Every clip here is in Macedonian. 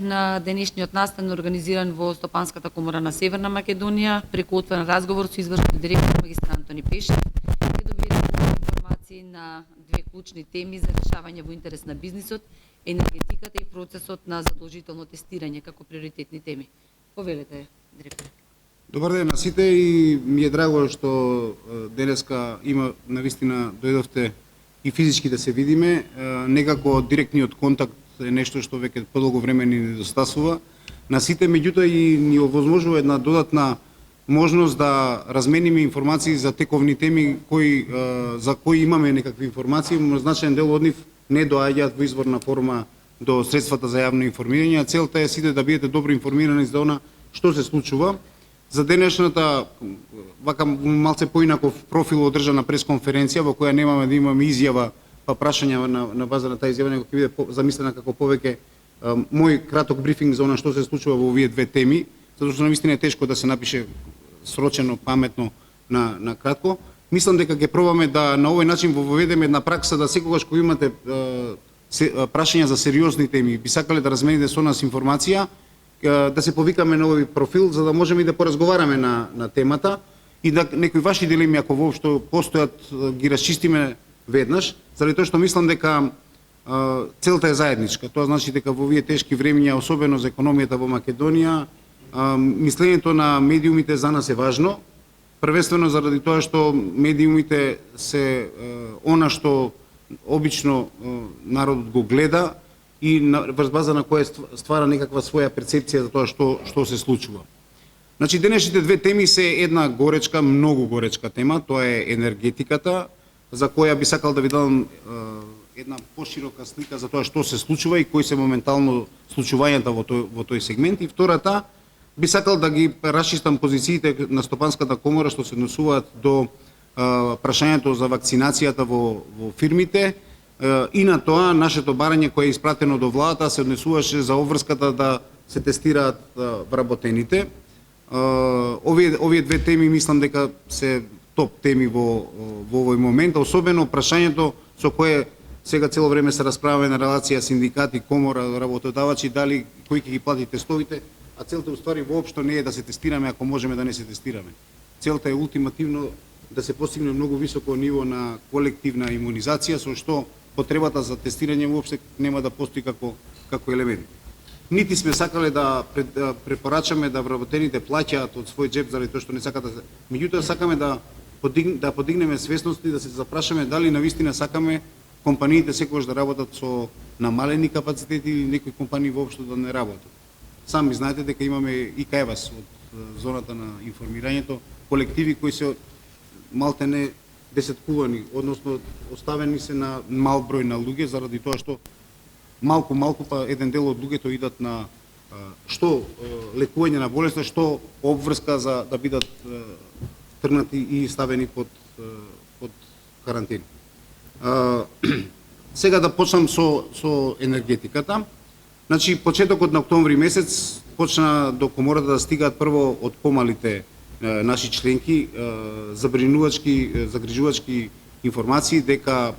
на денешниот настан организиран во Стопанската комора на Северна Македонија преку отворен разговор со извршен директор магистар Антони Пешев, ќе добиете информации на две клучни теми за решавање во интерес на бизнисот, енергетиката и процесот на задолжително тестирање како приоритетни теми. Повелете, директор. Добар ден на сите и ми е драго што денеска има навистина дојдовте и физички да се видиме. Некако директниот контакт е нешто што веќе подолго време ни недостасува на сите, меѓутоа и ни овозможува една додатна можност да размениме информации за тековни теми за кои имаме некакви информации, значаен дел од нив не доаѓаат во изворна форма до средствата за јавно информирање. Целта е сите да бидете добро информирани за она што се случува. За денешната вака малце поинаков профил одржана пресконференција во која немаме да имаме изјава па прашања на база на таа изјава, него ќе биде замислена како повеќе мој краток брифинг за она што се случува во овие две теми, затоа што навистина е тешко да се напише срочено, паметно на кратко. Мислам дека ќе пробаме да на овој начин воведеме една пракса да секогаш кога имате прашања за сериозни теми, би сакале да размените со нас информација, да се повикаме на овој профил за да можеме и да поразговараме на темата и да некои ваши дилеми ако воопшто постојат ги расчистиме веднаш, заради тоа што мислам дека целта е заедничка. Тоа значи дека во овие тешки времиња, особено за економијата во Македонија, мислењето на медиумите за нас е важно, првенствено заради тоа што медиумите се она што обично народот го гледа и врз база на која ствара некаква своја перцепција за тоа што се случува. Значи денешните две теми се една горечка, многу горечка тема, тоа е енергетиката, за која би сакал да ви дадам една поширока слика за тоа што се случува и кои се моментално случувањата во тој сегмент. И втората, би сакал да ги расчистам позициите на Стопанската комора што се однесуваат до прашањето за вакцинацијата во фирмите и на тоа нашето барање кое е испратено до владата се однесуваше за обврската да се тестираат вработените. Овие две теми мислам дека се топ теми во овој момент, особено прашањето со кое сега цело време се расправаме на релација синдикати, комора, работодавачи, дали кој ќе ги плати тестовите, а целта уствари воопшто не е да се тестираме ако можеме да не се тестираме. Целта е ултимативно да се постигне многу високо ниво на колективна имунизација, со што потребата за тестирање воопшто нема да постои како елемент. Нити сме сакале да препорачаме да вработените плаќаат од свој џеб заради тоа што не сакат да се... Меѓутоа сакаме да подигнеме свесност и да се запрашаме дали навистина сакаме компаниите секогаш да работат со намалени капацитети или некои компании воопшто да не работат. Сами знаете дека имаме и кај вас од зоната на информирањето колективи кои се малтене десеткувани, односно оставени се на мал број на луѓе заради тоа што малку па еден дел од луѓето идат на што лекување на болест, што обврска за да бидат тргнати и ставени под карантина. Сега да почнам со енергетиката. Значи почетокот на октомври месец почна до комората да стигаат прво од помалите наши членки загрижувачки информации дека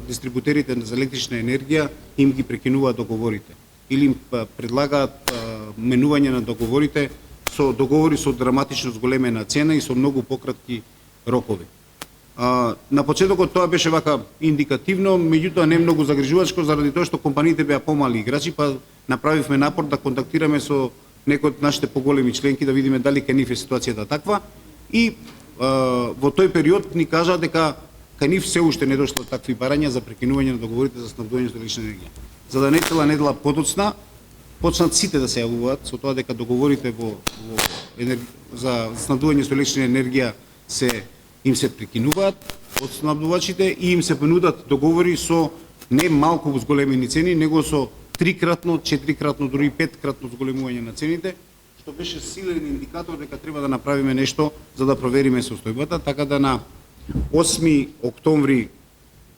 дистрибутерите за електрична енергија им ги прекинуваат договорите или им предлагаат менување на договорите со договори со драматично зголемена цена и со многу пократки рокови. На почетокот тоа беше вака индикативно, меѓутоа не многу загрижувачко заради тоа што компаниите беа помали играчи, па направивме напор да контактираме со некои од нашите поголеми членки да видиме дали кај нив е ситуацијата таква и во тој период ни кажаа дека кај нив се уште не дошло такви барања за прекинување на договорите за снабдување со електрична енергија. За да не цела недела подоцна почнат сите да се јавуваат со тоа дека договорите за снабдување со електрична енергија им се прекинуваат од снабдувачите и им се понудат договори со не малку зголемени цени, него со 3-кратно, 4-кратно, дури 5-кратно зголемување на цените, што беше силен индикатор дека треба да направиме нешто за да провериме состојбата, така да на 8 октомври,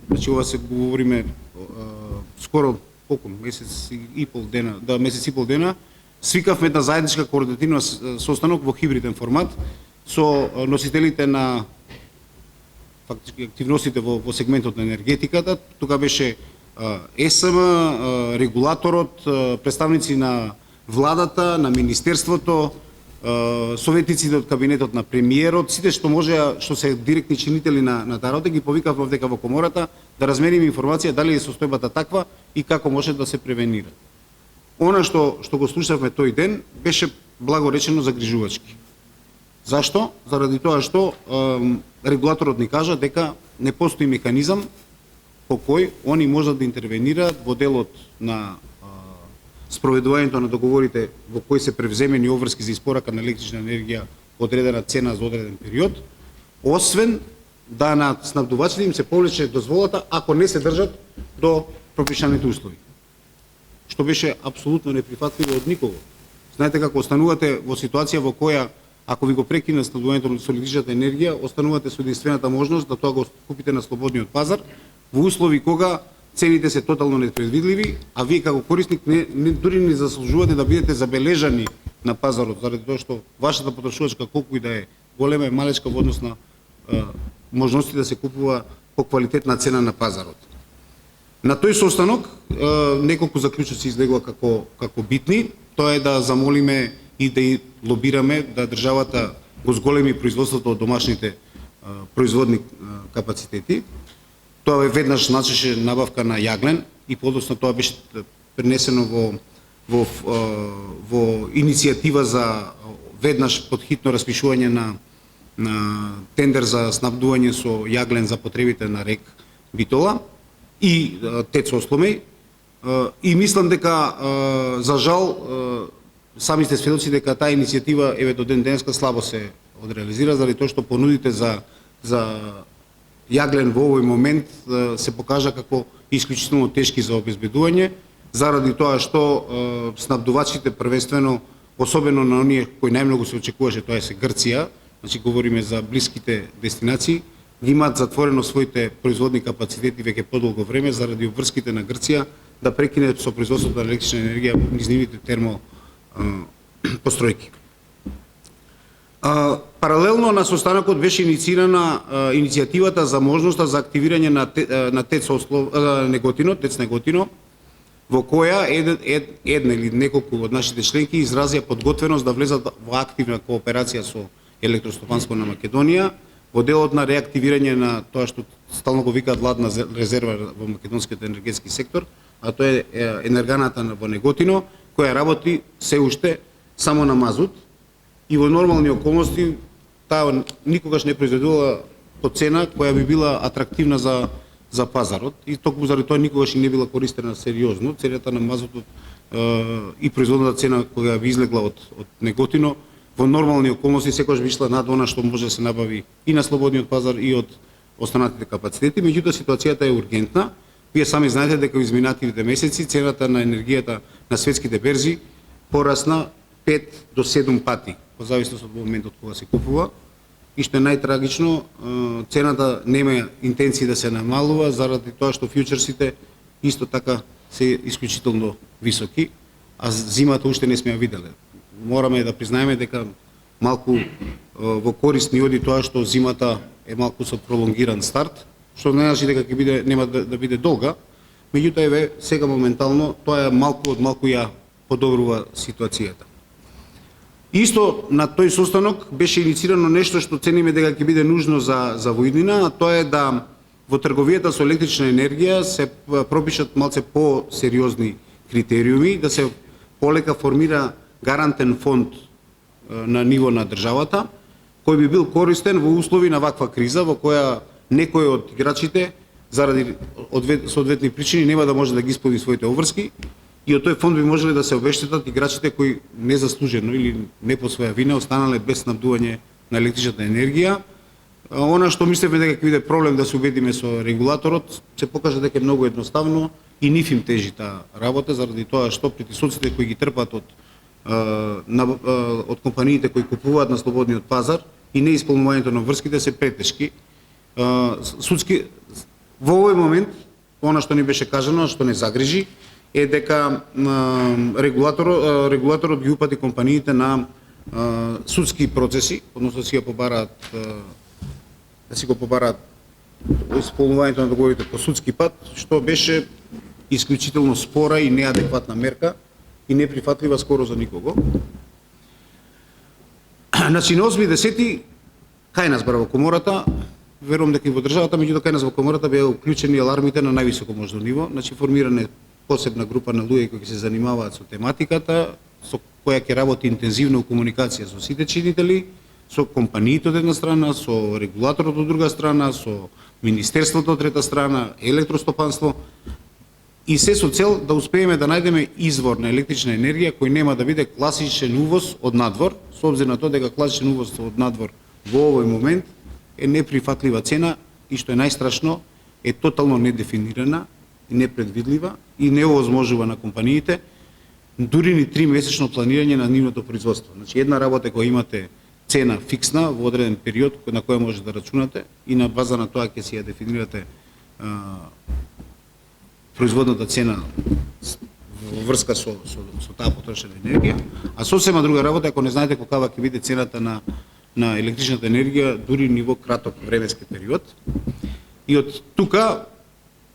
значи ова се говориме скоро колку месец и пол дена, свикавме една заедничка координативна состанок во хибриден формат со носителите на фактички активностите во сегментот на енергетиката. Тука беше ЕСМ, регулаторот, представници на владата, на министерството, советниците од кабинетот на премиерот, сите што можеа, што се директни чинители на таа работа, ги повикав овдека во комората да размениме информација дали е состојбата таква и како може да се превенира. Она што го слушавме тој ден беше благо речено загрижувачки. Зашто? Заради тоа што регулаторот ни кажа дека не постои механизам по кој они можат да интервенираат во делот на спроведувањето на договорите во кои се превземени обврски за испорака на електрична енергија одредена цена за одреден период, освен да на снабдувачите им се повлече дозволата ако не се држат до пропишаните услови. Што беше апсолутно неприфатливо од никого. Знаете како останувате во ситуација во која ако ви го прекине снабдувањето со електричната енергија, останувате со единствената можност да тоа го купите на слободниот пазар во услови кога цените се тотално непредвидливи, а вие како корисник дури не заслужувате да бидете забележани на пазарот, заради тоа што вашата потрошувачка колку и да е голема е малечка во однос на можности да се купува по квалитетна цена на пазарот. На тој состанок неколку заклучоци излегува како битни, тоа е да замолиме и да и лобираме да државата го зголеми производството од домашните производни капацитети. Тоа веднаш значеше набавка на јаглен и подоцна тоа беше пренесено во иницијатива за веднаш подхитно распишување на тендер за снабдување со јаглен за потребите на РЕК Битола и ТЕЦ Осломеј. И мислам дека за жал сами сте сведоци дека таа иницијатива еве до ден денеска слабо се одреализира заради тоа што понудите за јаглен во овој момент се покажа како исклучително тешки за обезбедување, заради тоа што снабдувачите првенствено, особено на оние кои најмногу се очекуваше, тоа е Грција, значи говориме за блиските дестинации, ги имаат затворено своите производни капацитети веќе подолго време заради обврските на Грција да прекине со производството на електрична енергија низ нивните термопостројки. Паралелно на состанокот беше инициирана иницијативата за можноста за активирање на ТЕЦ Неготино, во која една или неколку од нашите членки изразија подготвеност да влезат во активна кооперација со Електростопанство на Македонија во делот на реактивирање на тоа што стално го викаат ладна резерва во македонскиот енергетски сектор, а тоа е енерганата во Неготино, која работи се уште само на мазут и во нормални околности таа никогаш не произведувала по цена која би била атрактивна за пазарот и токму заради тоа никогаш и не била користена сериозно. Цената на мазутот и производната цена која би излегла од Неготино во нормални околности секогаш би ишла над она што може да се набави и на слободниот пазар и од останатите капацитети. Меѓутоа ситуацијата е ургентна. Вие сами знаете дека во изминативите месеци цената на енергијата на светските берзи порасна 5 до 7 пати, по зависност од моментот кога се купува. И што е најтрагично, цената нема интенции да се намалува заради тоа што фјучерсите исто така се исклучително високи, а зимата уште не сме ја виделе. Мораме да признаеме дека малку во корист ни оди тоа што зимата е малку со пролонгиран старт, што не значи дека нема да биде долга, меѓутоа еве сега моментално тоа е малку од малку ја подобрува ситуацијата. Исто на тој состанок беше инициирано нешто што цениме дека ќе биде нужно за воиднина, а тоа е да во трговијата со електрична енергија се пропишат малце по-сериозни критериуми, да се полека формира гарантен фонд на ниво на државата, кој би бил користен во услови на ваква криза во која некој од играчите заради соодветни причини нема да може да ги исполни своите обврски и од тој фонд би можеле да се обештетат играчите кои незаслужено или не по своја вина останале без снабдување на електричната енергија. Она што мислевме дека ќе биде проблем да се убедиме со регулаторот, се покажа дека е многу едноставно и нив им тежи таа работа заради тоа што притисоците кои ги трпат од компаниите кои купуваат на слободниот пазар и неисполнувањето на врските се претешки. Судски во овој момент она што ни беше кажано, што не загрижи, е дека регулаторот ги упати компаниите на судски процеси, односно да си го побараат исполнувањето на договорите по судски пат, што беше исклучително спора и неадекватна мерка, и неприфатлива скоро за никого. Значи на 8.10 кај нас бара во комората, верувам дека и во државата, меѓутоа кај нас во комората беа уклучени алармите на највисоко можно ниво, значи формирана е посебна група на луѓе кои се занимаваат со тематиката, со која ќе работи интензивно комуникација со сите чинители, со компаниите од една страна, со регулаторот од друга страна, со министерството од трета страна, електростопанство, и се со цел да успееме да најдеме извор на електрична енергија кој нема да биде класичен увоз од надвор, со обзир на тоа дека класичен увоз од надвор во овој момент е неприфатлива цена и што е најстрашно е тотално недефинирана и непредвидлива и неовозможува на компаниите дури ни 3-месечно планирање на нивното производство. Значи една работа е кога имате цена фиксна во одреден период на која може да рачунате и на база на тоа ќе си ја дефинирате производната цена во врска со таа потрошена енергија, а сосема друга работа ако не знаете каква ќе биде цената на електричната енергија дури ниво краток временски период. И од тука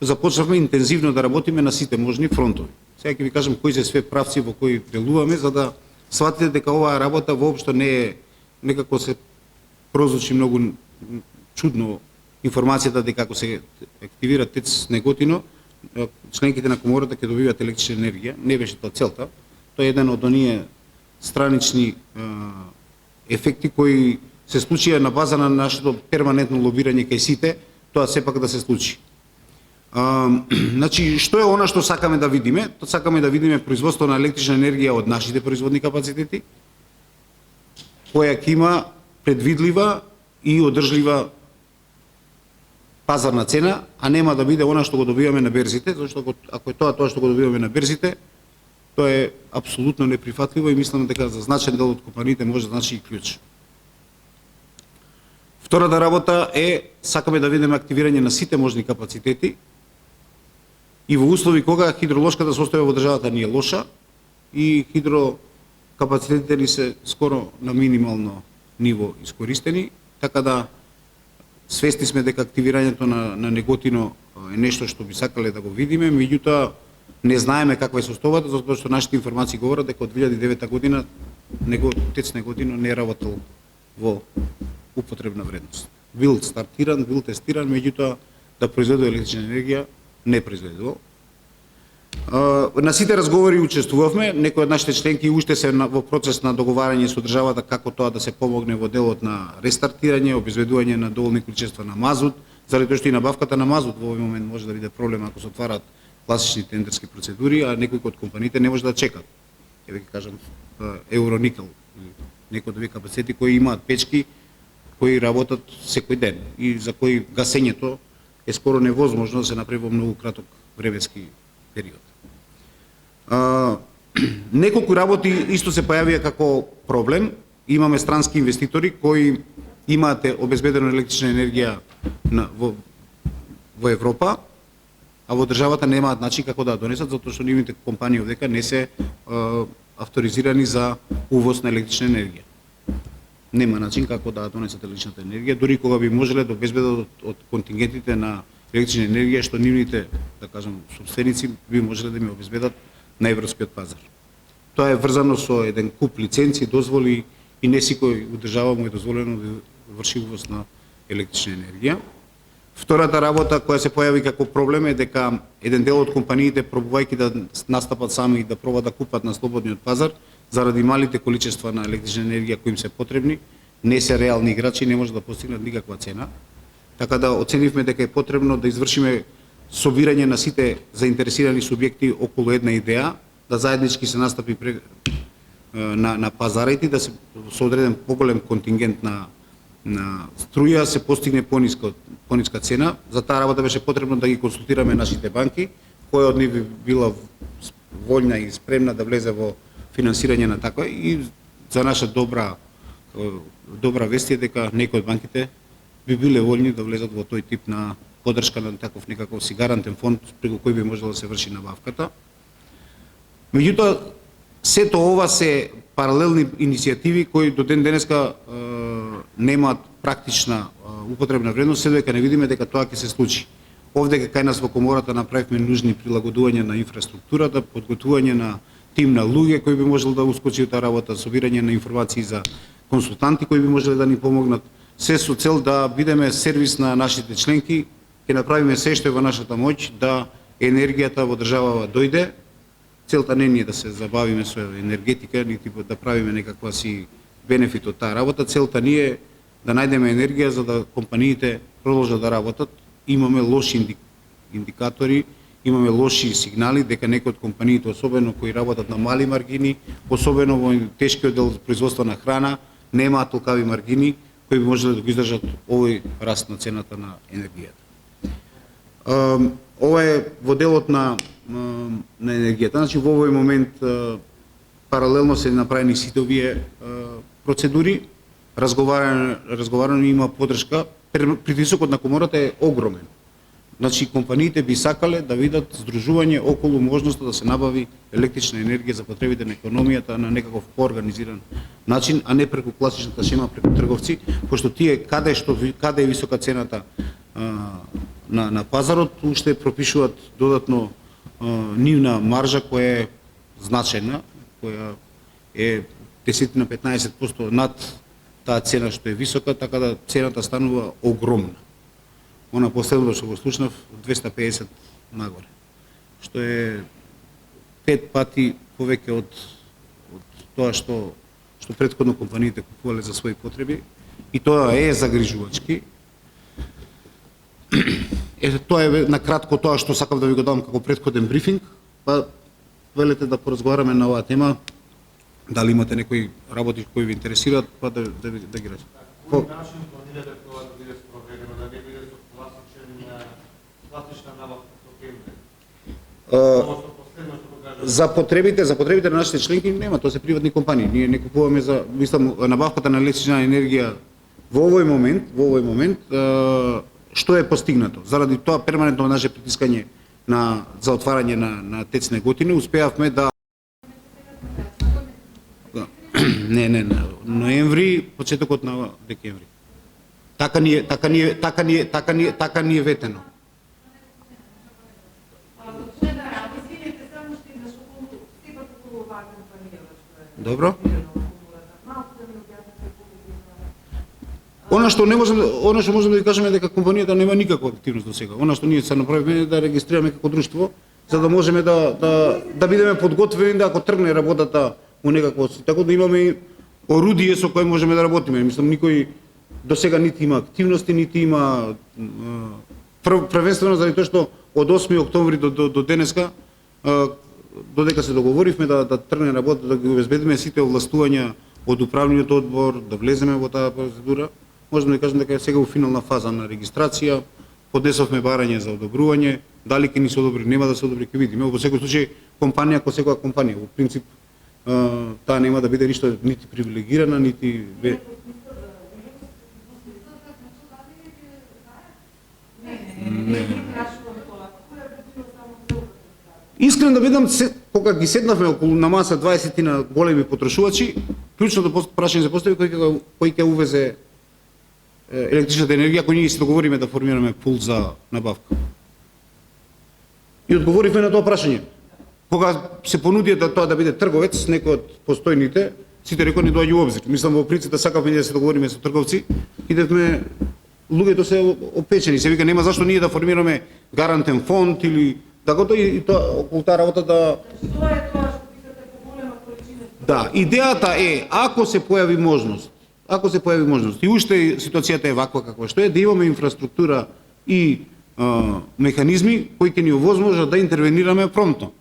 започнавме интензивно да работиме на сите можни фронтови. Сега ќе ви кажам кои се све правци во кои делуваме за да сватите дека оваа работа воопшто не е некако се прозвучи многу чудно информацијата дека ако се активира ТЕЦ Неготино, членките на комората ќе добиваат електрична енергија. Не беше тоа целта. Тоа е еден од оние странични ефекти кои се случија на база на нашето перманентно лобирање кај сите, тоа сепак да се случи. Значи, што е она што сакаме да видиме? Тоа сакаме да видиме производство на електрична енергија од нашите производни капацитети, која ќе има предвидлива и одржлива пазарна цена, а нема да биде она што го добиваме на берзите, зашто ако е тоа што го добиваме на берзите, тоа е апсолутно неприфатливо и мислам дека за значаен дел од компаниите може да значи и клjuč. Втората работа е сакаме да видиме активирање на сите можни капацитети и во услови кога хидролошката состојба во државата ни е лоша и хидрокапацитетите ни се скоро на минимално ниво искористени, така да свесни сме дека активирањето на Неготино е нешто што би сакале да го видиме, меѓутоа не знаеме каква е состојбата, затоа што нашите информации говорат дека од 2009 година ТЕЦ Неготино не е работел во употребна вредност. Бил стартиран, бил тестиран, меѓутоа да произведува електрична енергија не произведувал. На сите разговори учествувавме, некои од нашите членки уште се во процес на договарање со државата како тоа да се помогне во делот на рестартирање, обезбедување на доволни количества на мазут, заради тоа што и набавката на мазут во овој момент може да биде проблем ако се отварат класични тендерски процедури, а некои од компаниите не може да чекат. Еве ќе кажам Евроникел, некои од овие капацитети кои имаат печки кои работат секој ден и за кои гасењето е скоро невозможно да се направи во многу краток временски период. Неколку работи исто се појавија како проблем. Имаме странски инвеститори кои имаат обезбедена електрична енергија во Европа, а во државата немаат начин како да ја донесат, затоа што нивните компании овдека не се авторизирани за увоз на електрична енергија. Нема начин како да донесат електричната енергија, дури кога би можеле да обезбедат од контингентите на електрична енергија што нивните, да кажам, собственици би можеле да ми обезбедат на европскиот пазар. Тоа е врзано со еден куп лиценци, дозволи и не секој држава му е дозволено да врши увоз на електрична енергија. Втората работа која се појави како проблем е дека еден дел од компаниите пробувајќи да настапат сами и да пробат да купат на слободниот пазар, заради малите количества на електрична енергија кои им се потребни, не се реални играчи, не може да постигнат никаква цена. Така да оценивме дека е потребно да извршиме собирање на сите заинтересирани субјекти околу една идеја, да заеднички се настапи на пазарите, да се со одреден поголем контингент на струја се постигне пониска цена. За таа работа беше потребно да ги консултираме нашите банки, која од нив би била вољна и спремна да влезе во финансирање на таква, и за наша добра вест е дека некои од банките би биле вољни да влезат во тој тип на поддршка на таков некаков си гарантен фонд преку кој би можела да се врши набавката. Меѓутоа, сето ова се паралелни иницијативи кои до ден денеска немаат практична употребна вредност, се додека не видиме дека тоа ќе се случи. Овде кај нас во комората направивме нужни прилагодувања на инфраструктурата, подготвување на тим на луѓе кои би можел да ускочи таа работа, собирање на информации за консултанти кои би можеле да ни помогнат, се со цел да бидеме сервис на нашите членки, ќе направиме се што е во нашата моќ да енергијата во државава дојде. Целта не е да се забавиме со енергетика, нити да правиме некаква си бенефит од таа работа. Целта ни е да најдеме енергија за да компаниите продолжат да работат. Имаме лоши индикатори, имаме лоши сигнали дека некои од компаниите, особено кои работат на мали маргини, особено во тешкиот дел производство на храна, немаат толкави маргини кои би можеле да го издржат овој раст на цената на енергијата. Ова е во делот на енергијата. Значи во овој момент паралелно се направени сите овие процедури, разговарано има поддршка. Притисокот на комората е огромен. Значи компаниите би сакале да видат здружување околу можноста да се набави електрична енергија за потребите на економијата на некаков поорганизиран начин, а не преку класичната шема преку трговци, пошто тие каде е висока цената на пазарот, уште пропишуваат додатно нивна маржа која е значајна, која е 10-15% над таа цена што е висока, така да цената станува огромна. Она последното што го слушнав 250 нагоре, што е 5 пати повеќе од тоа што претходно компаниите купувале за своји потреби, и тоа е загрижувачки. Тоа е накратко тоа што сакав да ви го дам како претходен брифинг, па велете да поразговараме на оваа тема, дали имате некои работи кои ви интересираат, па да ги речем. Кој начин планирате тоа да биде спроведено, да не биде со класична набавка со кембри? За потребите на нашите членки нема, тоа се приватни компании. Ние не купуваме за, мислам, набавката на електрична енергија во овој момент што е постигнато. Заради тоа перманентно наше притискање за отварање на ТЕЦ Неготино успеавме да не, ноември, почетокот на декември. Така ни е ветено. Добро. Она што можеме да ви кажеме дека компанијата нема никаква активност до сега. Она што ние се направивме е да регистрираме како друштво, за да можеме да бидеме подготвени да ако тргне работата у некакво, така да имаме орудие со кое можеме да работиме. Мислам, никој до сега нити има активности, нити има првенствено заради тоа што од 8 октомври до денеска, додека се договоривме да тргне работа, да ги обезбедиме сите овластувања од управниот одбор, да влеземе во таа процедура, можеме да кажеме дека е сега у финална фаза на регистрација, поднесовме барање за одобрување, дали ќе ни се одобри, нема да се одобри, ќе видиме. Во секој случај, компанија како секоја компанија, во принцип, таа нема да биде ништо нити привилегирана, нити... Искрен да бидам, кога ги седнавме околу на маса 20 на големи потрошувачи, клучното прашање се постави кој ќе увезе електричната енергија, ако ние се договориме да формираме пул за набавка. И одговоривме на тоа прашање. Кога се понуди тоа да биде трговец, некој од постојните, сите рекоа не доаѓа у обзир. Мислам, во принципот сакавме да се договориме со трговци, идевме, луѓето се опечени, се вика нема зашто ние да формираме гарантен фонд или така и тоа околу таа работа да... Тоа е тоа што писате по голема количина. Да, идејата е, ако се појави можност, и уште ситуацијата е ваква каква што е, да имаме инфраструктура и механизми кои ќе ни овозможат да интервенираме промптно.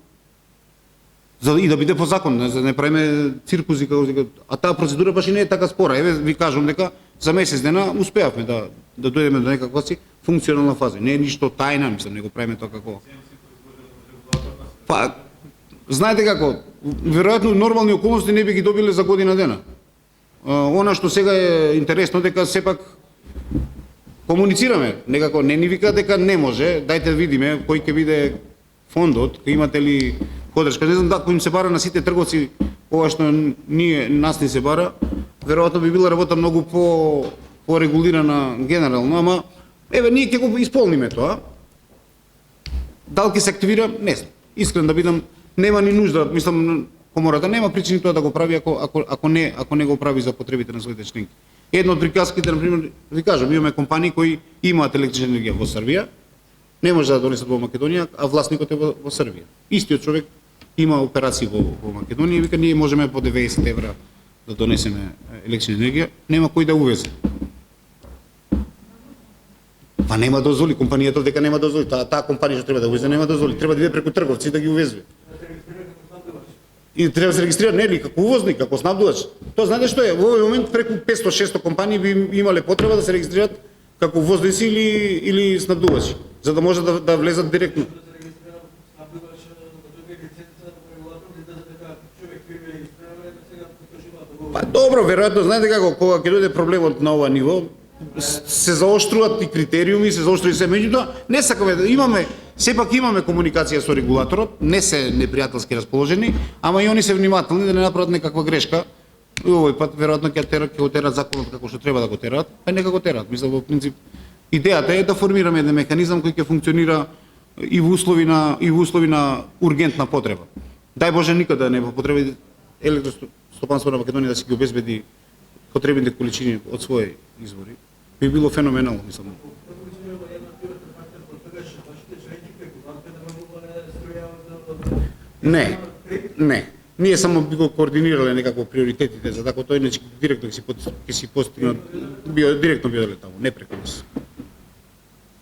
И да биде по закон, за да не правиме циркузи, а таа процедура баш и не е така спора. Еве ви кажувам дека за месец дена успеавме да дојдеме до некаква си функционална фаза. Не е ништо тајна, мислам, не го правиме тоа како... Па, знаете како, веројатно нормални околности не би ги добиле за година дена. Она што сега е интересно дека сепак комуницираме, некако не ни вика дека не може, дајте да видиме кој ќе биде фондот, кој имате ли поддршка. Не знам дали им се бара на сите трговци ова што нас не се бара, веројатно би била работа многу по-регулирана генерално, ама еве ние ќе го исполниме тоа. Дали ќе се активира? Не знам. Искрен да бидам, нема ни нужда, мислам, комората нема причини тоа да го прави ако не го прави за потребите на своите членки. Едно од приказките, например, ви кажам, имаме компании кои имаат електрична енергија во Србија, не може да донесат во Македонија, а власникот е во Србија. Истиот човек има операции во Македонија и вика ние можеме по 90 евра да донесеме електрична енергија, нема кој да увезе. Па нема дозволи, компанијата дека нема дозволи, таа компанија што треба да увезе нема дозволи, треба да иде преку трговци да ги увезе. И треба да се регистрира нели како увозник, како снабдувач. Тоа знаете што е, во овој момент преку 500-600 компании би имале потреба да се регистрираат како увозници или снабдувачи, за да може да влезат директно. Па добро, веројатно знаете како кога ќе дојде проблемот на ова ниво, се заоштруваат и критериуми, се заоштрува и се, меѓутоа не сакаме да имаме, сепак имаме комуникација со регулаторот, не се непријателски расположени, ама и они се внимателни да не направат некаква грешка. И овој пат веројатно ќе го терат законот како што треба да го терат, па нека го терат. Мислам во принцип идејата е да формираме еден механизам кој ќе функционира и во услови на ургентна потреба. Дај Боже никад да не потреби електростопанство на Македонија да си ги обезбеди потребните количини од своји извори. Би било феноменално, мислам. Не. Ние само би го координирале некако приоритетите за тако тој иначе директно ќе си постигнат директно би одел таму, не преку нас.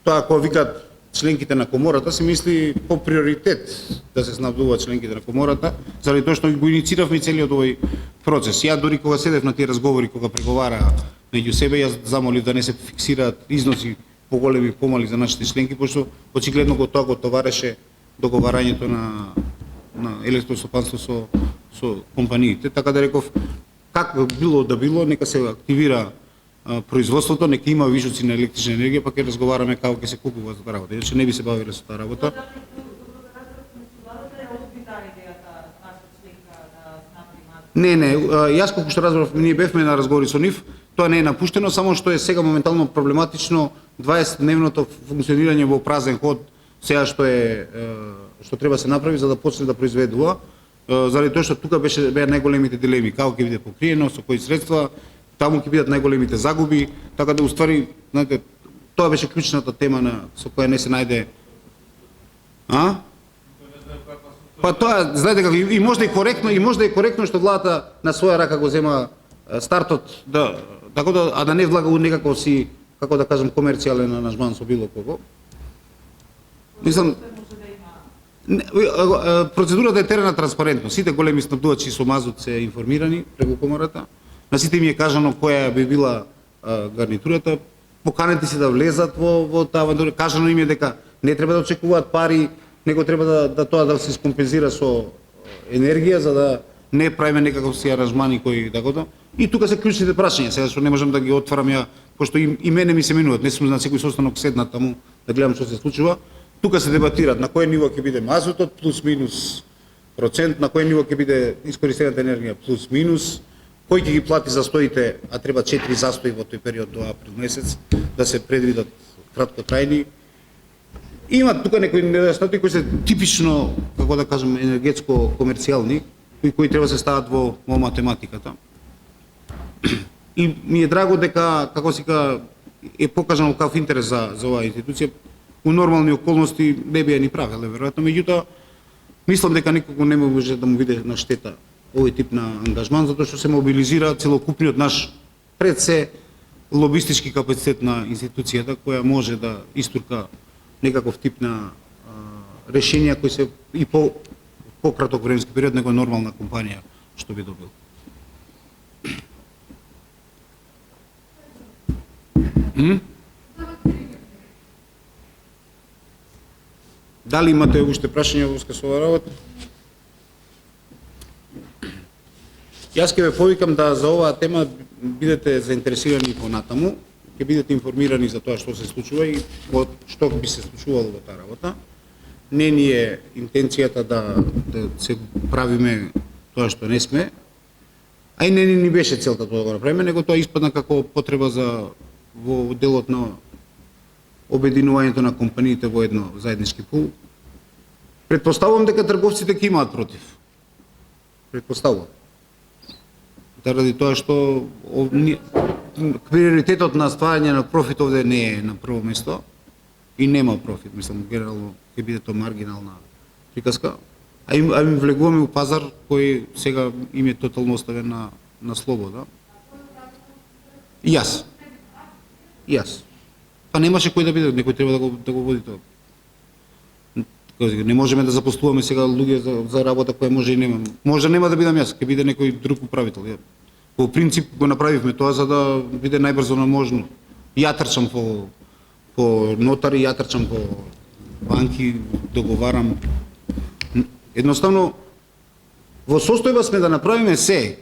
Тоа кога викаат членките на комората се мисли по приоритет да се снабдуваат членките на комората, заради тоа што го иницииравме целиот овој процес. Ја дури кога седев на тие разговори, кога преговараа меѓу себе, јас замолив да не се фиксираат износи поголеми и помали за нашите членки, пошто очигледно го тоа го товареше договарањето на електростопанство со компаниите, така да реков како било да било, нека се активира производството, нека има вишоци на електрична енергија, па ќе разговараме како ќе се купува за таа работа. Иначе не би се бавиле со таа работа. Не, јас колку што разбрав, ние бевме на разговори со нив, тоа не е напуштено, само што е сега моментално проблематично 20-дневното функционирање во празен ход, сега што треба се направи за да почне да произведува, заради тоа што тука беа најголемите дилеми, како ќе биде покриено, со кои средства, таму ќе бидат најголемите загуби, така да уствари, знаете, тоа беше клучната тема со која не се најде. Па тоа, знаете како, и може да е коректно што владата на своја рака го зема стартот, така да не влага у некако си, како да кажам, комерцијален аранжман со било кого. Мислам, процедурата е терена транспарентно. Сите големи снабдувачи со мазут се информирани преку комората. На сите им е кажано која би била гарнитурата. Поканети се да влезат во таа авантура. Кажано им е дека не треба да очекуваат пари, него треба да тоа да се скомпензира со енергија за да не правиме некаков си аранжмани кои така. И тука се клучните прашања, сега што не можам да ги отварам ја, пошто и мене ми се минуваат, не сум на секој состанок седнат таму да гледам што се случува. Тука се дебатираат на кој ниво ќе биде мазутот плюс минус процент, на кој ниво ќе биде искористената енергија плюс минус, кој ќе ги плати застоите, а треба 4 застои во тој период до април месец да се предвидат краткотрајни. Има тука некои недостатоци кои се типично, како да кажем, енергетско комерцијални, кои треба се стават во математиката. И ми е драго дека, како се ка, е покажано каков интерес за оваа институција. У нормални околности не би ја ни правеле, веројатно, меѓутоа, мислам дека никого не може да му биде на штета овој тип на ангажман, затоа што се мобилизира целокупниот наш пред се лобистички капацитет на институцијата, која може да истурка некаков тип на решенија кои се и по краток временски период него нормална компанија што би добил. Дали имате уште прашања во врска со оваа работа? Јас ќе ве повикам да за оваа тема бидете заинтересирани понатаму, ќе бидете информирани за тоа што се случува и што би се случувало во таа работа. Не ни е интенцијата да се правиме тоа што не сме, а и не ни беше целта тоа да го направиме, него тоа испадна како потреба за во делот на обединувањето на компаниите во едно заеднички пул. Предпоставувам дека трговците ќе имаат против. Предпоставувам. Заради тоа што приоритетот на стварање на профит овде не е на прво место и нема профит, мислам, генерално ќе биде тоа маргинална приказка, а им влегуваме у пазар кој сега им е тотално оставен на слобода. И јас. Па немаше кој да биде, некој треба да го води тоа. Не можеме да запослуваме сега луѓе за работа која може и нема. Може нема да бидам јас, ќе биде некој друг управител. По принцип го направивме тоа за да биде најбрзо можно. Ја трчам по нотари, ја трчам по банки, договарам. Едноставно во состојба сме да направиме се.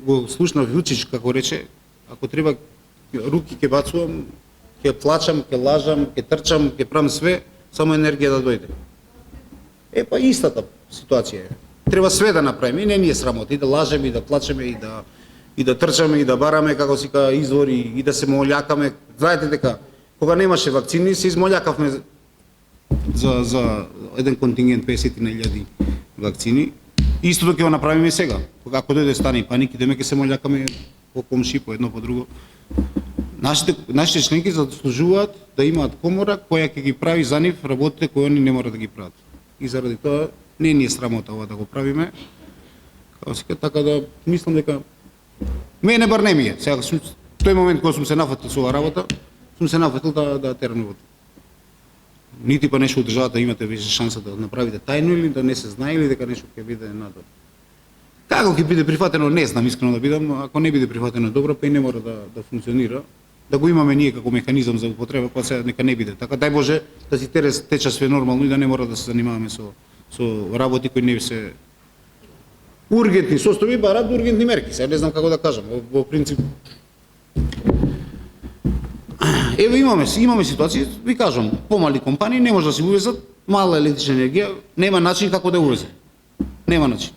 Го слушнав Вучич како рече, ако треба руки ќе бацувам, ќе плачам, ќе лажам, ќе трчам, ќе правам све, само енергија да дојде. Па истата ситуација е. Треба све да направиме, и не ни е срамота, и да лажеме, и да плачеме, и да трчаме, и да бараме, како си ка извори, и да се молјакаме. Знаете дека, кога немаше вакцини, се измолјакавме за еден контингент 50.000 вакцини. Истото ќе го направиме и сега. Кога ако дојде стане паник, идеме ќе се молјакаме по комши, по едно, по друго. Нашите членки заслужуваат да имаат комора која ќе ги прави за нив работите кои они не мора да ги прават. И заради тоа не ни е срамота ова да го правиме. Така да мислам дека мене бар не ми е. Сега тој момент кога сум се нафатил со оваа работа, сум се нафатил да терам во. Нити па нешто од државата имате веќе шанса да направите тајно или да не се знае или дека нешто ќе биде надвор. Како ќе биде прифатено, не знам, искрено да бидам, ако не биде прифатено добро, па и не мора да функционира. Да го имаме ние како механизам за употреба, па сега нека не биде. Така дај Боже да си тече све нормално и да не мора да се занимаваме со работи кои не се ургентни состојби, барат ургентни мерки. Сега не знам како да кажам, во принцип. Еве имаме ситуации, ви кажам, помали компании не може да се увезат мала електрична енергија, нема начин како да увезе. Нема начин.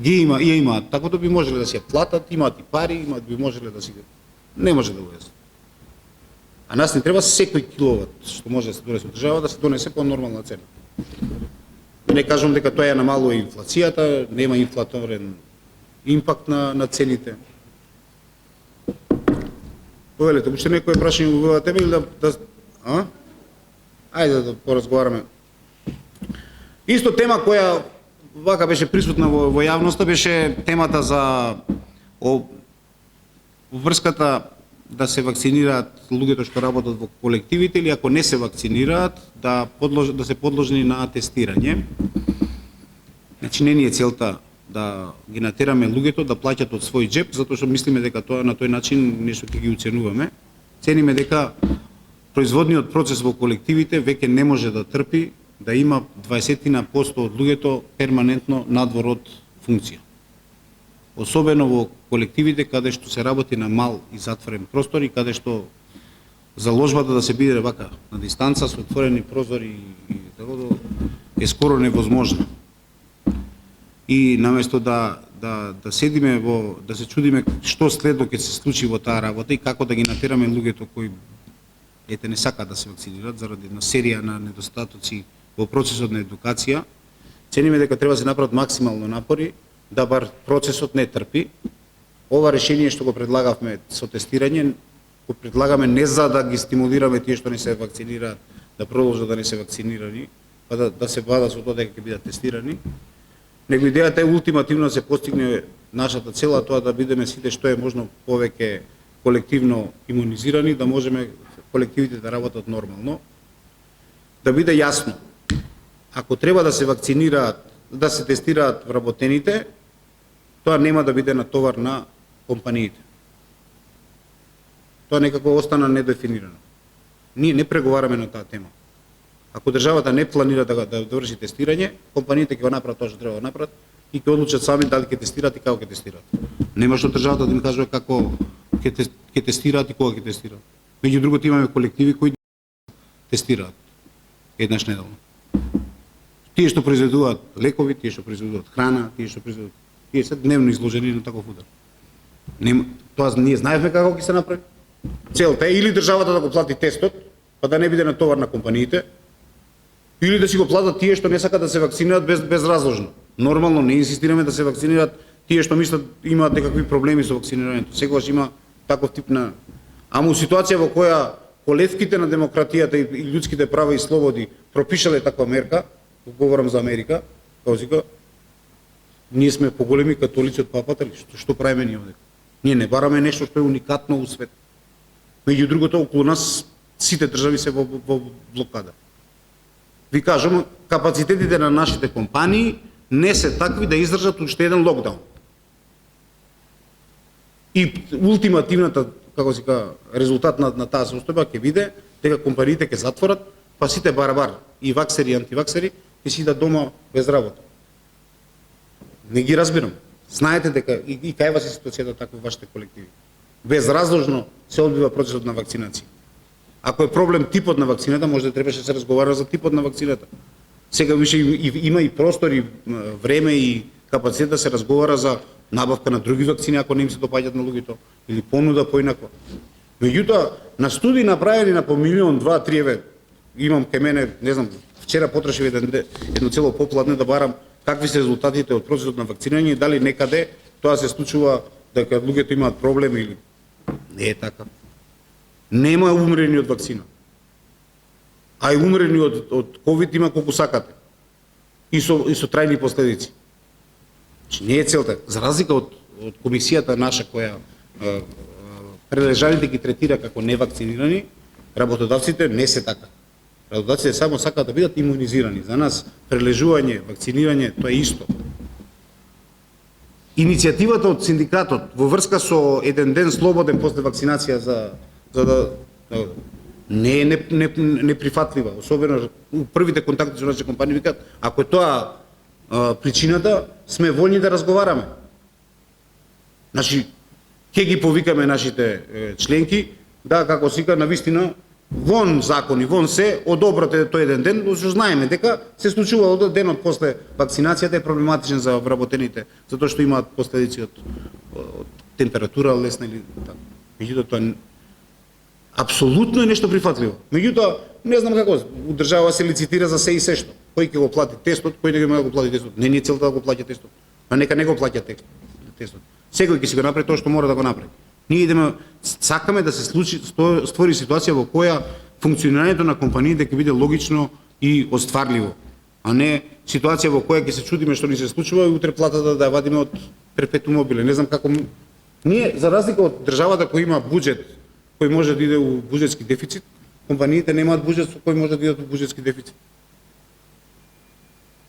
Имаат, така да би можеле да се платат, имаат и пари, би можеле да си не може да увезат. А нас не треба секој киловат што може да се донесе од држава да се донесе по нормална цена. Не кажам дека тоа ја намалува инфлацијата, нема инфлаторен импакт на цените. Повелете, уште некој прашање во оваа тема или Ајде да поразговараме. Исто тема која вака беше присутна во јавноста беше темата за врската да се вакцинираат луѓето што работат во колективите или ако не се вакцинираат да се подложени на тестирање. Значи не ни е целта да ги натераме луѓето да плаќат од свој џеп, затоа што мислиме дека тоа на тој начин нешто ќе ги уценуваме. Цениме дека производниот процес во колективите веќе не може да трпи да има 20% од луѓето перманентно надвор од функција. Особено во колективите каде што се работи на мал и затворен простор и каде што заложбата да се биде вака на дистанца со отворени прозори и така е скоро невозможно. И наместо да седиме да се чудиме што следно ќе се случи во таа работа и како да ги натераме луѓето кои не сакаат да се вакцинираат заради една серија на недостатоци во процесот на едукација, цениме дека треба да се направат максимално напори да бар процесот не трпи. Ова решение што го предлагавме со тестирање, го предлагаме не за да ги стимулираме тие што не се вакцинираат да продолжат да не се вакцинирани, па да се вада со тоа дека ќе бидат тестирани, него идејата е ултимативно да се постигне нашата цела, тоа да бидеме сите што е можно повеќе колективно имунизирани, да можеме колективите да работат нормално. Да биде јасно, ако треба да се вакцинираат, да се тестираат вработените, тоа нема да биде на товар на компаниите. Тоа некако остана недефинирано. Ние не преговараме на таа тема. Ако државата не планира да врши тестирање, компаниите ќе го направат тоа што треба да направат и ќе одлучат сами дали ќе тестираат и како ќе тестираат. Нема што државата да им кажува како ќе тестираат и кога ќе тестираат. Меѓу другото имаме колективи кои тестираат еднаш неделно. Тие што произведуваат лекови, тие што произведуваат храна, тие се дневно изложени на таков удар. Тоа ние знаевме како ќе се направи. Целта е или државата да го плати тестот, па да не биде на товар на компаниите, Или да си го платат тие што не сакаат да се вакцинираат безразложно. Нормално не инсистираме да се вакцинираат тие што мислат имаат некакви проблеми со вакцинирањето. Секогаш има таков тип на... Ама у ситуација во која колевките на демократијата и луѓските права и слободи пропишале таква мерка, говорам за Америка, како си ние сме поголеми католици од папата, или што правиме ние овде? Ние не бараме нешто што е уникатно у свет. Меѓу другото, околу нас сите држави се во блокада. Ви кажам, капацитетите на нашите компании не се такви да издржат уште еден локдаун. И ултимативната, како се кажа, резултат на таа состојба ќе биде дека компаниите ќе затворат, па сите барабар, и ваксери и антиваксери, ќе си идат дома без работа. Не ги разбирам. Знаете дека и кајва се ситуацијата така во вашите колективи. Безразложно се одбива процесот на вакцинација. Ако е проблем типот на вакцината, може да требаше да се разговара за типот на вакцината. Сега више има и простор и време и капацитет да се разговара за набавка на други вакцини ако не им се допаѓаат на луѓето или понуда поинаква. Меѓутоа, на студии направени на по милион, 2, 3 еве, имам кај мене, не знам, вчера потрошив едно цело попладне да барам какви се резултатите од процесот на вакцинирање и дали некаде тоа се случува дека луѓето имаат проблем или не е така. Нема умрени од вакцина. А и умрени од ковид има колку сакате. И со трајни последици. Значи не е целта. За разлика од комисијата наша која прележалите ги третира како невакцинирани, работодавците не се така. Работодавците само сакаат да бидат имунизирани. За нас прележување, вакцинирање, тоа е исто. Иницијативата од синдикатот во врска со еден ден слободен после вакцинација за да не е неприфатлива, особено у првите контакти со нашите компании викаат, ако е тоа причината, сме вољни да разговараме. Значи, ќе ги повикаме нашите членки, да, како сика, навистина, вон закони, вон се, одобрате тој еден ден, што знаеме дека се случува денот после вакцинацијата е проблематичен за вработените, затоа што имаат последици од температура лесна или така. Меѓутоа, тоа апсолутно е нешто прифатливо. Меѓутоа, не знам како, у држава се лицитира за се и се што. Кој ќе го плати тестот, кој не ќе го плати тестот. Не е целта да го плаќа тестот. А нека не го плаќа тестот. Секој ќе си го направи тоа што мора да го направи. Ние идеме, сакаме да се створи ситуација во која функционирањето на компаниите ќе биде логично и остварливо, а не ситуација во која ќе се чудиме што ни се случува и утре платата да ја вадиме од перпетум мобиле. Не знам како ние, за разлика од државата која има буџет кој може да иде у буџетски дефицит, компаниите немаат буџет со кој може да идат у буџетски дефицит.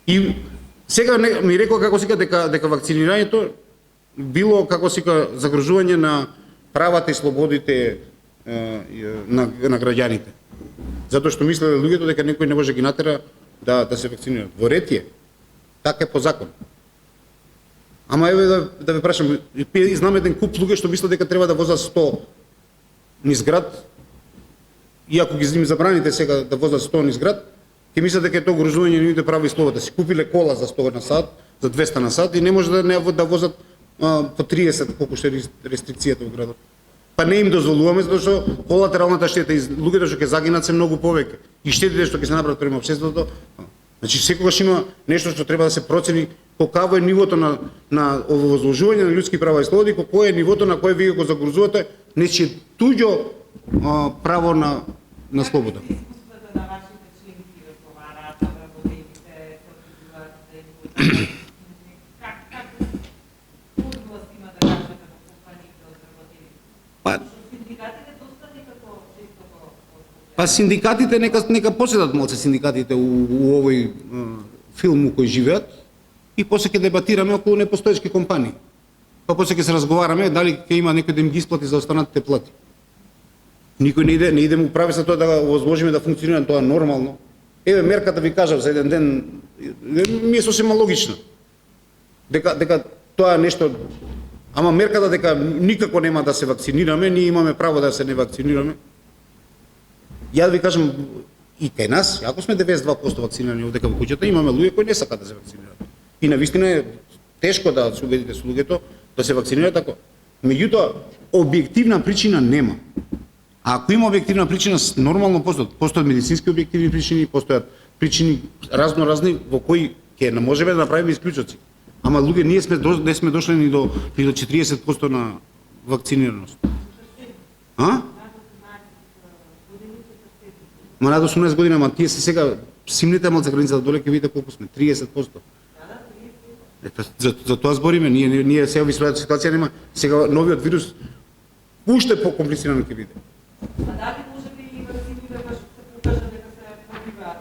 И сега ми рекоа како сика дека вакцинирањето било како сика загрожување на правата и слободите на граѓаните. Затоа што мислеле луѓето дека некој не може ги натера да се вакцинираат. Во ред е. Така е по закон. Ама еве да ве прашам, знам еден куп луѓе што мислат дека треба да возат 100 низ град, и ако ги забраните сега да возат 100 низ град, ќе мислат дека е тоа угрозување на нивните права и слобода. Си купиле кола за 100 на сат, за 200 на сат и не може да возат по 30 колку што е рестрикцијата во градот. Па не им дозволуваме затоа што колатералната штета и луѓето што ќе загинат се многу повеќе. И штетите што ќе се направат према општеството, значи секогаш има нешто што треба да се процени колку е нивото на овозложување на људски права и слободи, колку е нивото на кое вие го загрозувате нечие туѓо право на слобода. Па синдикатите нека поседат малце синдикатите у овој филм у кој живеат и после ќе дебатираме околу непостоечки компании. Па после ќе се разговараме дали ќе има некој да им ги исплати за останатите плати. Никој не иде му прави за тоа да го возможиме да функционира тоа нормално. Еве мерката ви кажав за еден ден ми е сосема логична. Дека тоа нешто, ама мерката дека никако нема да се вакцинираме, ние имаме право да се не вакцинираме. Ја да ви кажам, и кај нас, ако сме 92% вакцинирани овдека во куќата, имаме луѓе кои не сакаат да се вакцинираат. И навистина е тешко да се убедите со луѓето да се вакцинираат така. Меѓутоа, објективна причина нема. А ако има објективна причина, нормално постојат медицински објективни причини, постојат причини разни во кои ќе не можеме да направиме исклучоци. Ама луѓе не сме дошли ни до 40% на вакцинираност. А? Ма над 18 години, ама тие се сега симните малце границата доле ќе видите колку сме, 30%. За тоа збориме, ние сега во ситуација нема, сега новиот вирус уште покомплицирано ќе биде. А дали може би и вакцините баш се покажа дека се пробиваат?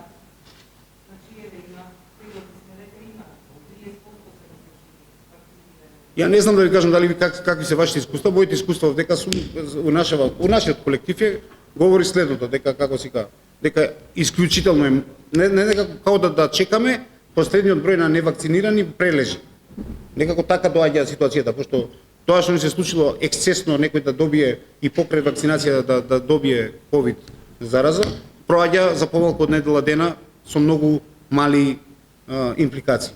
Значи има, приложни сме дека има, 30% се вакцинирани. Ја не знам да ви кажам дали какви се вашите искуства, моите искуства дека сум у нашиот колектив говори следното, дека како си кажа, дека исклучително е не дека како да чекаме последниот број на невакцинирани прележи. Некако така доаѓа ситуацијата, пошто тоа што ни се случило ексцесно некој да добие и покрај вакцинација да добие ковид зараза, проаѓа за помалку од недела дена со многу мали импликации.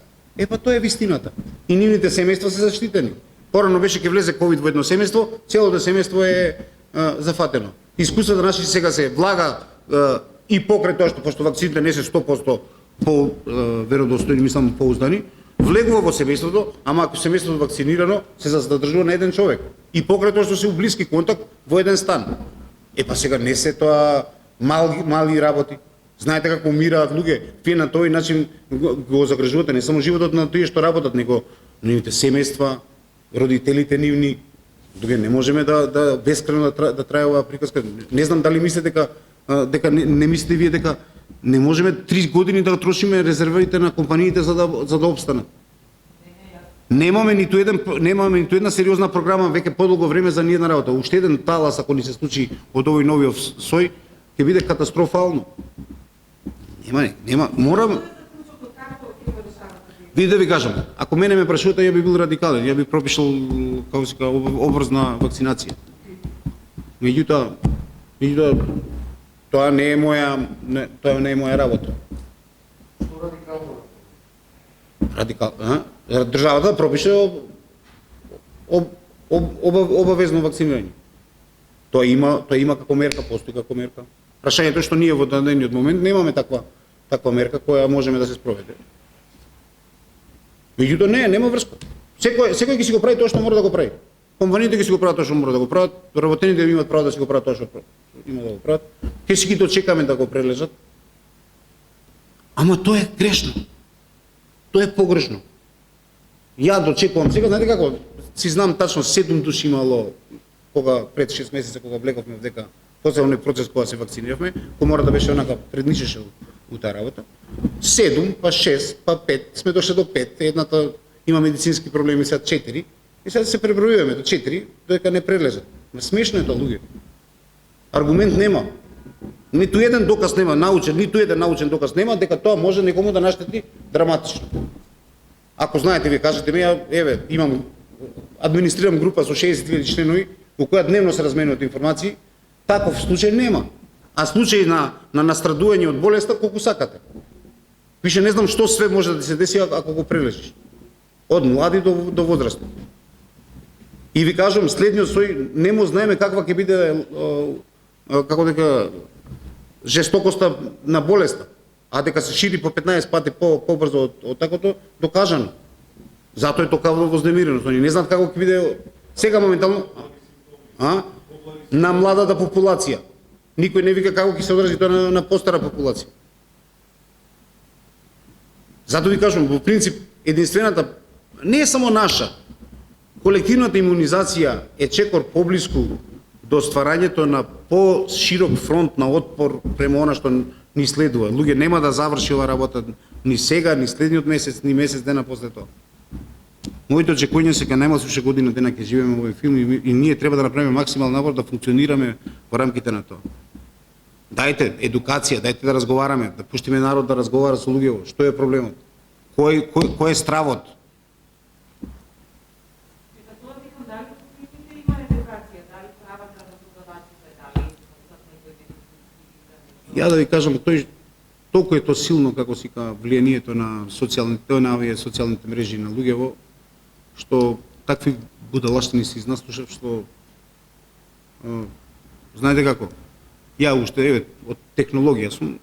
Па тоа е вистината. И нивните семејства се заштитени. Порано беше ќе влезе ковид во едно семејство, целото семејство е зафатено. Искуствата наши сега се влага и покрај тоа што пошто вакцините не се 100% по веродостојни, мислам поуздани, влегува во семејството, ама ако семејството вакцинирано, се задржува на еден човек. И покрај тоа што се у блиски контакт во еден стан. Па сега не се тоа мали работи. Знаете како умираат луѓе, вие на тој начин го загрижувате не само животот на тие што работат, него нивните семејства, родителите нивни. Дуге не можеме да бескрајно да трае оваа приказка. Не знам дали мислите дека не мислите вие дека не можеме 3 години да трошиме резервите на компаниите за да обстанат. Немаме ниту една сериозна програма веќе подолго време за ниедна работа. Уште еден талас ако ни се случи од овој новиот сој ќе биде катастрофално. Нема, морам. Ви да ви кажам, ако мене ме прашувате, ја би бил радикален, ја би пропишал како се кажа обврзна вакцинација. Меѓутоа тоа не е моја работа. Што Радикално? Државата пропише обавезно вакцинирање. Тоа има како мерка, постои како мерка. Прашањето е што ние во дадениот момент немаме таква мерка која можеме да се спроведе. Меѓутоа нема врска. Секој ќе си го прави тоа што мора да го прави. Компаниите ќе си го прават тоа што мора да го прават, работените имаат право да си го прават тоа што има да го прават. Ќе си ги дочекаме да го прележат. Ама тоа е грешно. Тоа е погрешно. Ја дочекувам сега, знаете како, си знам тачно 7 души имало кога пред 6 месеца кога влеговме дека после оној процес кога се вакциниравме, комората беше онака предничеше у таа работа. 7, па 6, па 5, сме дошли до 5, едната има медицински проблеми, сега 4, и сега се пребројуваме до 4, додека не прележат. Смешно е тоа, луѓе. Аргумент нема. Ниту еден доказ нема, ниту еден научен доказ нема дека тоа може некому да наштети драматично. Ако знаете, ви кажете ми, еве, администрирам група со 60.000 членови, во која дневно се разменуваат информации, таков случај нема. А случаи на настрадување од болеста колку сакате. Више не знам што све може да се деси ако го прележиш. Од млади до возрастни. И ви кажам, следниот сој не му знаеме каква ќе биде како дека жестокоста на болеста, а дека се шири по 15 пати побрзо од такото, докажано. Затоа е токава вознемиреност. Они не знаат како ќе биде сега моментално на младата популација. Никој не вика како ќе се одрази тоа на постара популација. Затоа ви кажам, во принцип, единствената, не е само наша, колективната имунизација е чекор поблиску до стварањето на по-широк фронт на отпор према она што ни следува. Луѓе нема да заврши ова работа ни сега, ни следниот месец, ни месец дена после тоа. Моите очекувања се дека најмалку година дена ќе живееме во овој филм и ние треба да направиме максимален напор да функционираме во рамките на тоа. Дајте едукација, дајте да разговараме, да пуштиме народ да разговара со луѓето. Што е проблемот? Кој е стравот? Ја да ви кажам, толку е тоа силно како си ка влијанието на социјалните мрежи на луѓево, што такви будалштини се изнаслушав, што знаете како, ја уште од технологија сум,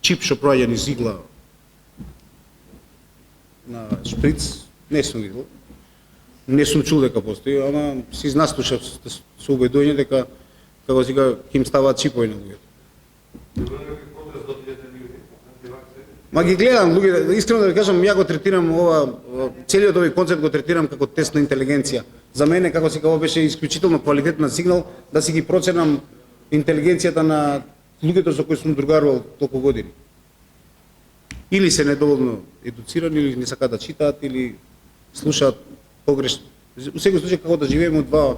чип што проаѓа низ игла на шприц, не сум видел. Не сум чул дека постои, ама си наслушав со убедување дека како сега ќе им ставаат чипови на луѓето. Ма ги гледам луѓе, искрено да ви кажам, ја го третирам ова целиот овој концепт го третирам како тест на интелигенција. За мене како сега ова беше исклучително квалитетен сигнал да си ги проценам интелигенцијата на луѓето со кои сум другарувал толку години. Или се недоволно едуцирани, или не сакаат да читаат, или слушаат погрешно. Во секој случај како да живееме од два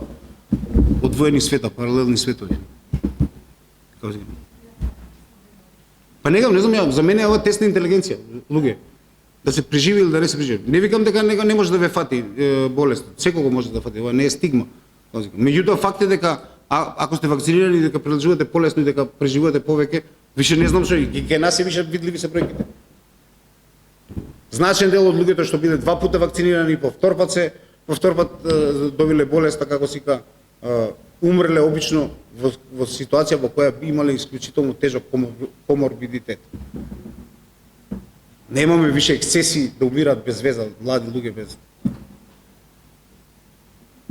одвоени света, паралелни светови. Како се Па не знам, ја, за мене е ова тест на интелигенција, луѓе. Да се преживи или да не се преживи. Не викам дека не може да ве фати болест. Секого може да фати, ова не е стигма. Меѓутоа факт е дека ако сте вакцинирани дека прележувате полесно и дека преживувате повеќе, више не знам што и ке нас се више видливи се бројките. Значен дел од луѓето што биле 2 пута вакцинирани, по втор пат добиле болеста, како сика, умрле обично во ситуација во која би имале исклучително тежок коморбидитет. Немаме више ексцеси да умираат без веза, млади луѓе без.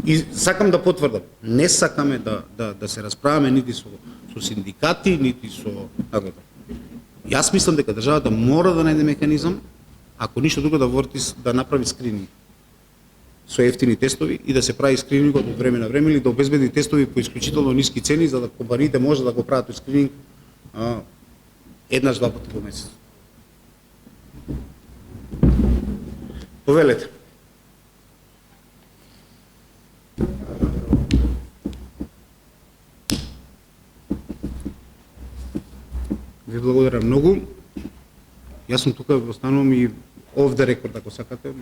И сакам да потврдам, не сакаме да се расправаме нити со синдикати, нити со Јас мислам дека државата мора да најде механизам, ако ништо друго да направи скрининг со ефтини тестови и да се прави скринингот од време на време или да обезбеди тестови по исклучително ниски цени за да компаниите може да го прават тој скрининг еднаш 2 пати по месец. Повелете. Ви благодарам многу. Јас сум тука, останувам и off the record ако сакате.